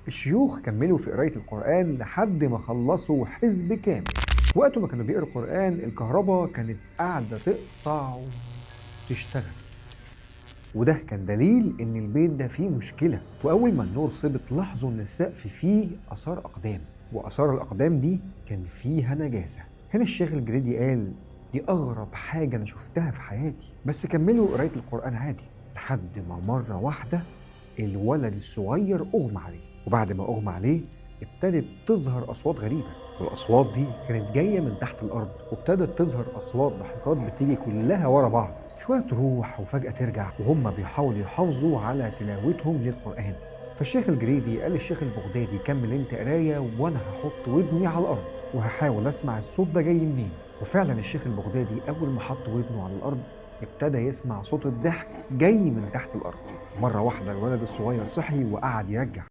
الشيوخ كملوا في قراية القرآن لحد ما خلصوا حزب كامل. وقت ما كانوا بيقروا القرآن الكهرباء كانت قاعدة تقطع وتشتغل، وده كان دليل إن البيت ده فيه مشكلة. وأول ما النور صبت لاحظوا إن السقف فيه آثار أقدام، وآثار الأقدام دي كان فيها نجاسة. هنا الشيخ الجريدي قال دي أغرب حاجة أنا شفتها في حياتي. بس كملوا قراية القرآن عادي لحد ما مرة واحدة الولد الصغير أغمى عليه، وبعد ما أغمى عليه ابتدت تظهر أصوات غريبة، والأصوات دي كانت جاية من تحت الأرض، وابتدت تظهر أصوات ضحكات بتيجي كلها ورا بعض، شوية تروح وفجأة ترجع، وهم بيحاولوا يحافظوا على تلاوتهم للقرآن. فالشيخ الجريدي قال للشيخ البغدادي كمل انت قراية وانا هحط ودني على الأرض وهحاول أسمع الصوت ده جاي منين. وفعلا الشيخ البغدادي أول ما حط ودنه على الأرض ابتدى يسمع صوت الضحك جاي من تحت الأرض. مرة واحدة الولد الصغير صحي وقعد يرجع،